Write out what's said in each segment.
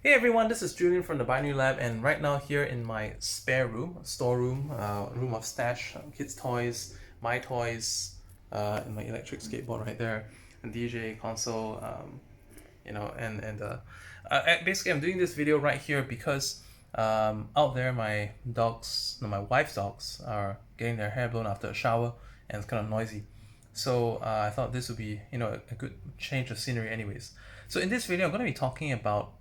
Hey everyone, this is Julian from the Binary Lab, and right now here in my spare room, storeroom, room of stash, kids' toys, my toys, and my electric skateboard right there, and DJ console, basically I'm doing this video right here because out there my dogs, no, my wife's dogs are getting their hair blown after a shower, and it's kind of noisy. So I thought this would be, a good change of scenery anyways. So in this video, I'm going to be talking about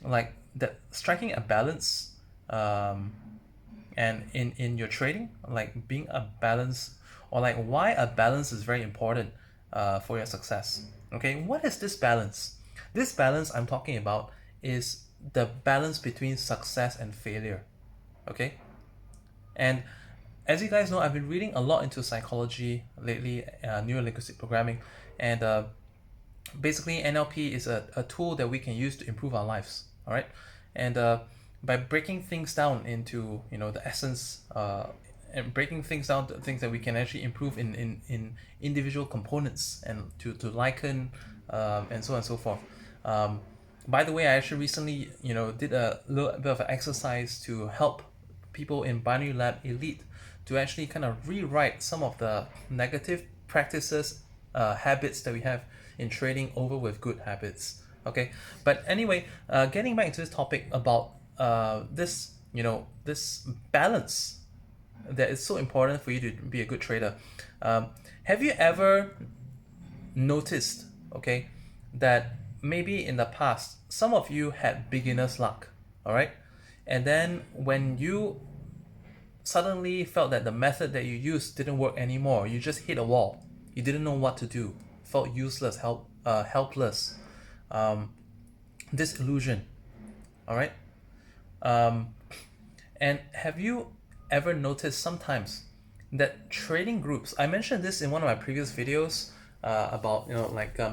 like that striking a balance and in your trading, like being a balance, or like why a balance is very important for your success. Okay, what is this balance? This balance I'm talking about is the balance between success and failure. Okay, and as you guys know, I've been reading a lot into psychology lately, neuro-linguistic programming, and basically NLP is a tool that we can use to improve our lives. All right, and by breaking things down into the essence, and breaking things down to things that we can actually improve in individual components and to liken, and so on and so forth. By the way, I actually recently did a little bit of an exercise to help people in Binary Lab Elite to actually kind of rewrite some of the negative practices, habits that we have in trading over with good habits. Okay, but anyway, getting back to this topic about this balance that is so important for you to be a good trader. Have you ever noticed, okay, that maybe in the past some of you had beginner's luck, all right, and then when you suddenly felt that the method that you used didn't work anymore, you just hit a wall, you didn't know what to do, felt useless, helpless, disillusioned, all right? Um, and have you ever noticed sometimes that trading groups, I mentioned this in one of my previous videos about,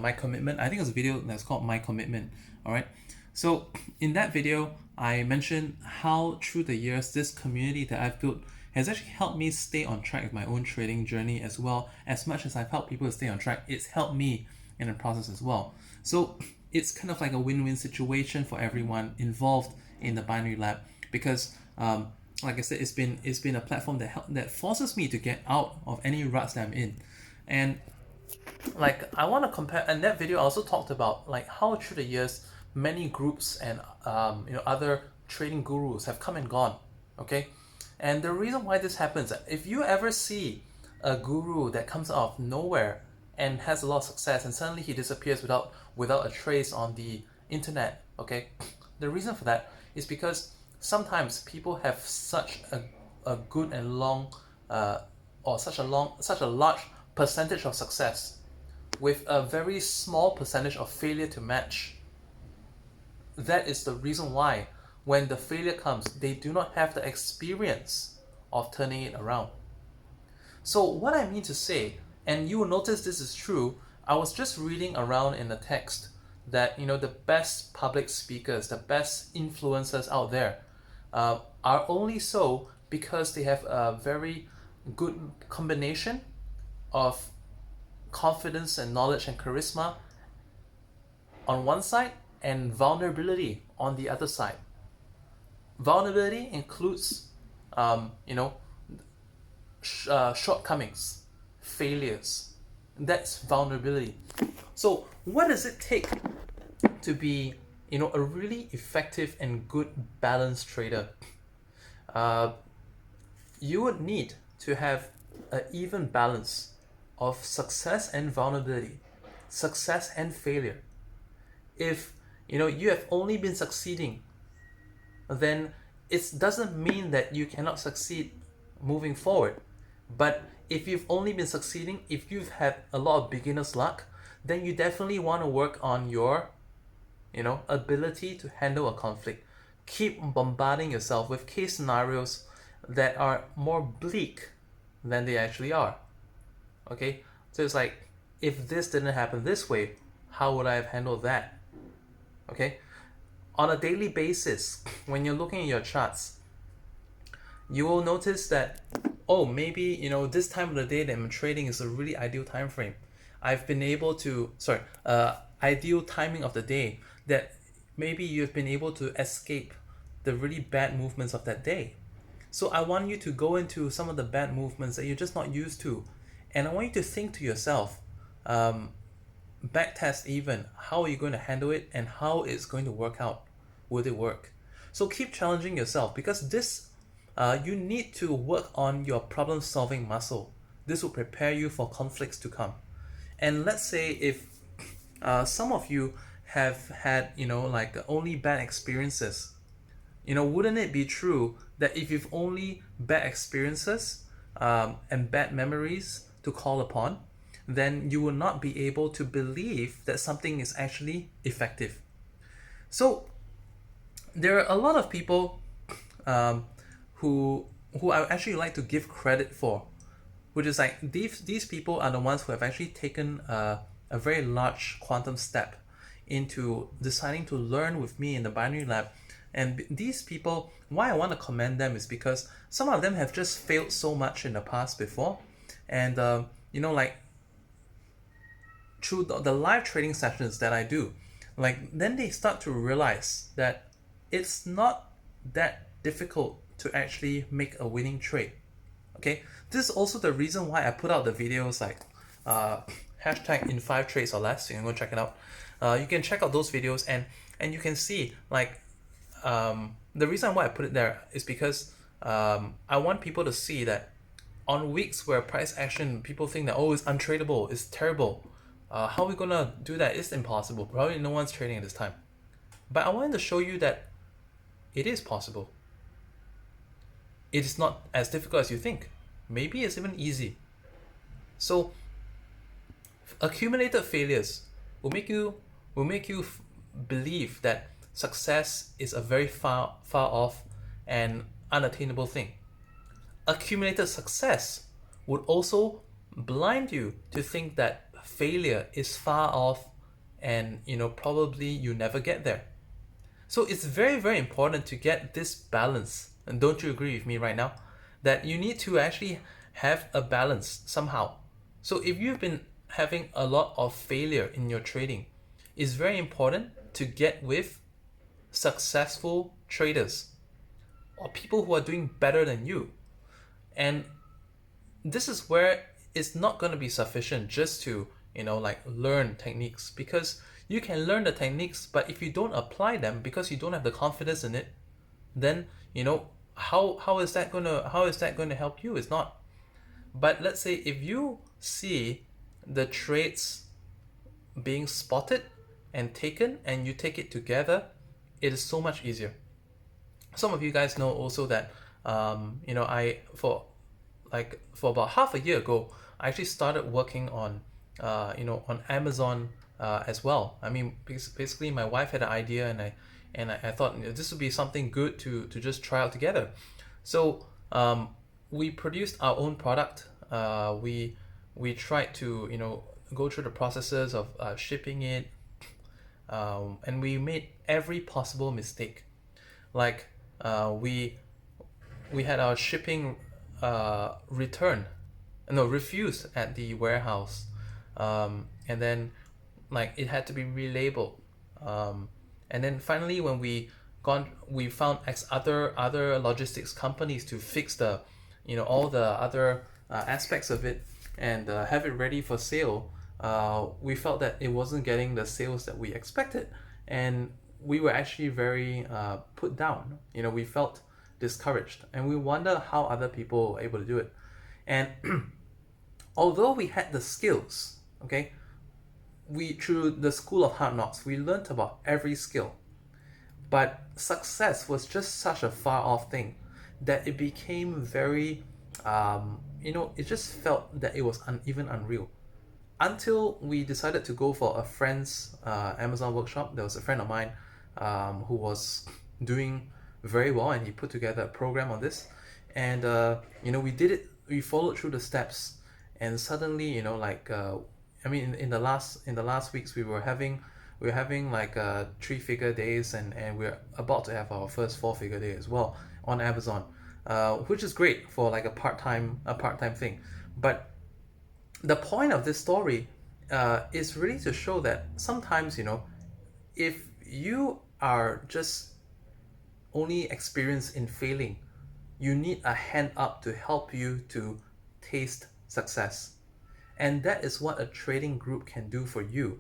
my commitment. I think it was a video that's called My Commitment, all right? So in that video, I mentioned how through the years, this community that I've built has actually helped me stay on track with my own trading journey as well. As much as I've helped people to stay on track, it's helped me in the process as well. So it's kind of like a win-win situation for everyone involved in the Binary Lab because like I said, it's been a platform that forces me to get out of any ruts that I'm in. And like I want to compare, and that video I also talked about like how through the years many groups and other trading gurus have come and gone. Okay, and the reason why this happens, if you ever see a guru that comes out of nowhere and has a lot of success and suddenly he disappears without a trace on the internet, okay, the reason for that is because sometimes people have such a good and long or such a large percentage of success with a very small percentage of failure to match. That is the reason why when the failure comes, they do not have the experience of turning it around. So what I mean to say, and you will notice this is true, I was just reading around in the text that the best public speakers, the best influencers out there are only so because they have a very good combination of confidence and knowledge and charisma on one side and vulnerability on the other side. Vulnerability includes, shortcomings, failures. That's vulnerability. So, what does it take to be, a really effective and good balanced trader? You would need to have an even balance of success and vulnerability, success and failure. If you have only been succeeding, then it doesn't mean that you cannot succeed moving forward. But if you've only been succeeding, if you've had a lot of beginner's luck, then you definitely want to work on your ability to handle a conflict. Keep bombarding yourself with case scenarios that are more bleak than they actually are. Okay, so it's like, if this didn't happen this way, how would I have handled that? Okay, on a daily basis, when you're looking at your charts, you will notice that, oh, maybe this time of the day that I'm trading is a really ideal time frame. I've been able to ideal timing of the day that maybe you've been able to escape the really bad movements of that day. So I want you to go into some of the bad movements that you're just not used to, and I want you to think to yourself, backtest even, how are you going to handle it and how it's going to work out. Will it work? So keep challenging yourself, because this you need to work on your problem solving muscle. This will prepare you for conflicts to come. And let's say if some of you have had, like only bad experiences, wouldn't it be true that if you've only bad experiences and bad memories to call upon, then you will not be able to believe that something is actually effective. So there are a lot of people who I actually like to give credit for, which is like these people are the ones who have actually taken a very large quantum step into deciding to learn with me in the Binary Lab. And these people, why I want to commend them is because some of them have just failed so much in the past before, and like through the live trading sessions that I do, like then they start to realize that it's not that difficult to actually make a winning trade. Okay, this is also the reason why I put out the videos like hashtag in 5 trades or less. You can go check it out. You can check out those videos, and you can see like the reason why I put it there is because I want people to see that on weeks where price action, people think that, oh, it's untradeable, it's terrible. How are we gonna do that? It's impossible. Probably no one's trading at this time. But I wanted to show you that it is possible. It is not as difficult as you think. Maybe it's even easy. So accumulated failures will make you believe that success is a very far off and unattainable thing. Accumulated success would also blind you to think that failure is far off and probably you never get there. So it's very, very important to get this balance. And don't you agree with me right now that you need to actually have a balance somehow? So if you've been having a lot of failure in your trading, it's very important to get with successful traders or people who are doing better than you. And this is where it's not going to be sufficient just to like learn techniques, because you can learn the techniques, but if you don't apply them because you don't have the confidence in it, then how is that going to help you? It's not. But let's say if you see the trades being spotted and taken and you take it together, it is so much easier. Some of you guys know also that I for about half a year ago, I actually started working on on Amazon as well. I mean, basically my wife had an idea, and I thought this would be something good to just try out together. So we produced our own product. We tried to go through the processes of shipping it, and we made every possible mistake. Like we had our shipping refused at the warehouse, and then like it had to be relabeled, and then finally when we found other logistics companies to fix the all the other aspects of it and have it ready for sale. We felt that it wasn't getting the sales that we expected, and we were actually very put down. We felt discouraged, and we wonder how other people were able to do it. And although we had the skills, okay, through the school of hard knocks, we learned about every skill, but success was just such a far off thing that it became very it just felt that it was even unreal, until we decided to go for a friend's Amazon workshop. There was a friend of mine who was doing very well, and he put together a program on this, and we did it. We followed through the steps, and suddenly in the last weeks we were having like 3-figure days, and we're about to have our first 4-figure day as well on Amazon, which is great for like a part-time thing. But the point of this story is really to show that sometimes if you are just only experienced in failing, you need a hand up to help you to taste success. And that is what a trading group can do for you.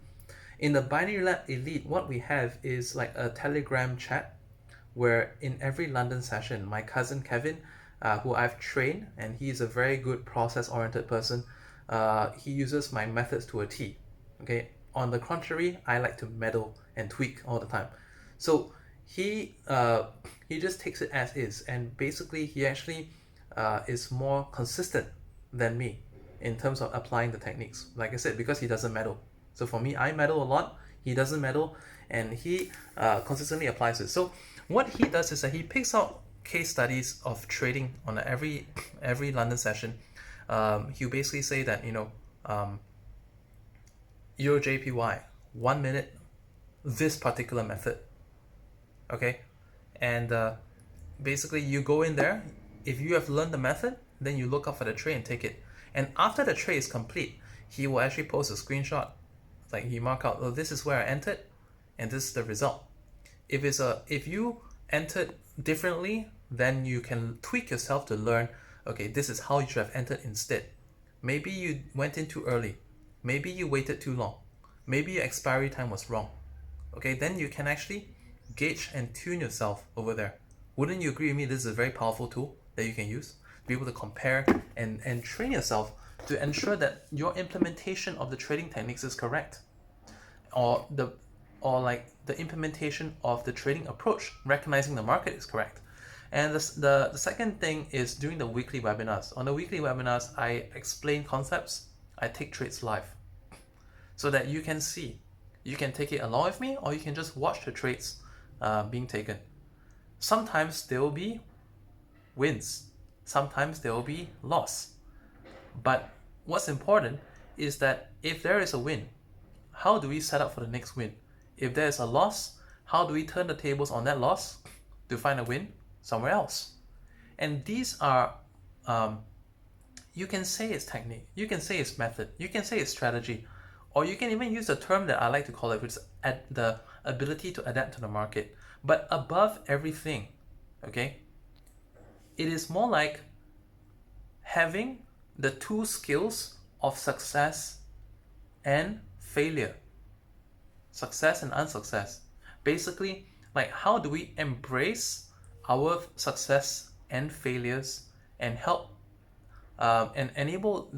In the Binary Lab Elite, what we have is like a Telegram chat where in every London session, my cousin Kevin, who I've trained, and he's a very good process-oriented person, he uses my methods to a T. Okay. On the contrary, I like to meddle and tweak all the time. So he just takes it as is, and basically he actually is more consistent than me in terms of applying the techniques. Like I said, because he doesn't meddle. So for me, I meddle a lot. He doesn't meddle, and he consistently applies it. So what he does is that he picks out case studies of trading on every London session. He'll basically say that Euro JPY 1 minute, this particular method. Okay, and basically you go in there. If you have learned the method, then you look up for the trade and take it. And after the trade is complete, he will actually post a screenshot. Like he mark out, oh, this is where I entered, and this is the result. If you entered differently, then you can tweak yourself to learn, okay, this is how you should have entered instead. Maybe you went in too early. Maybe you waited too long. Maybe your expiry time was wrong. Okay, then you can actually gauge and tune yourself over there. Wouldn't you agree with me? This is a very powerful tool that you can use to be able to compare and train yourself to ensure that your implementation of the trading techniques is correct, or like the implementation of the trading approach, recognizing the market, is correct. And the second thing is during the weekly webinars. On the weekly webinars, I explain concepts, I take trades live, so that you can see. You can take it along with me, or you can just watch the trades being taken. Sometimes there will be wins, sometimes there will be loss. But what's important is that if there is a win, how do we set up for the next win? If there is a loss, how do we turn the tables on that loss to find a win somewhere else? And these are, you can say it's technique, you can say it's method, you can say it's strategy, or you can even use the term that I like to call it, which is the ability to adapt to the market. But above everything, okay, it is more like having the two skills of success and failure, success and unsuccess. Basically, like, how do we embrace our success and failures and help and enable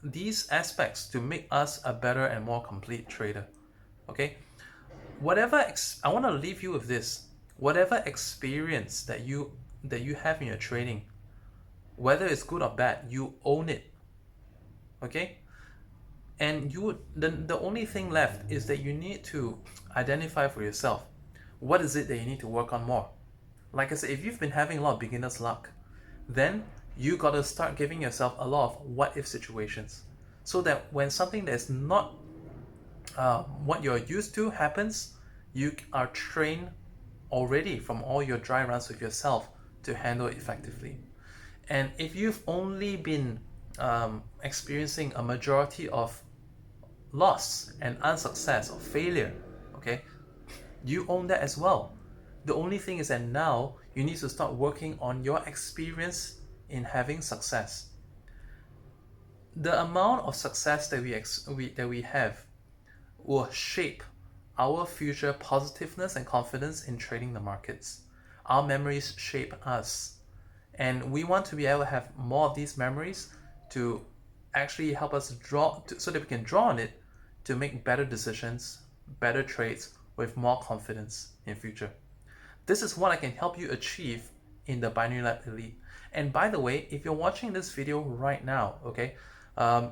these aspects to make us a better and more complete trader. Okay, I want to leave you with this. Whatever experience that you have in your trading, whether it's good or bad, you own it. Okay, and the only thing left is that you need to identify for yourself what is it that you need to work on more. Like I said, if you've been having a lot of beginner's luck, then you got to start giving yourself a lot of what if situations, so that when something that's not what you're used to happens, you are trained already from all your dry runs with yourself to handle it effectively. And if you've only been experiencing a majority of loss and unsuccess or failure, okay, you own that as well. The only thing is that now you need to start working on your experience in having success. The amount of success that we have will shape our future positiveness and confidence in trading the markets. Our memories shape us, and we want to be able to have more of these memories to actually help us so that we can draw on it to make better decisions, better trades with more confidence in future. This is what I can help you achieve in the Binary Lab Elite. And by the way, if you're watching this video right now, okay, I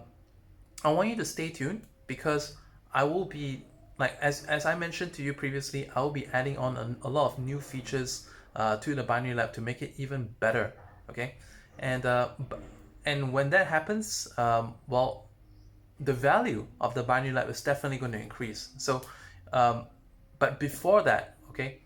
want you to stay tuned, because I will be, like, as I mentioned to you previously, I will be adding on a lot of new features to the Binary Lab to make it even better. Okay, and when that happens, well, the value of the Binary Lab is definitely going to increase. So, but before that, okay,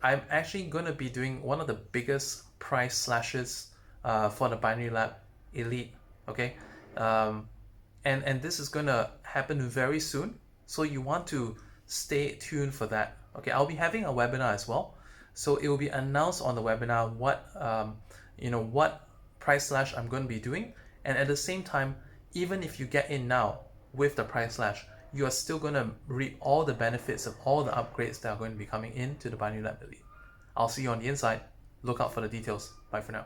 I'm actually going to be doing one of the biggest price slashes for the Binary Lab Elite. Okay, and this is going to happen very soon. So you want to stay tuned for that. Okay, I'll be having a webinar as well. So it will be announced on the webinar what price slash I'm going to be doing. And at the same time, even if you get in now with the price slash, you are still going to reap all the benefits of all the upgrades that are going to be coming into the Binary Lab Elite. I'll see you on the inside. Look out for the details. Bye for now.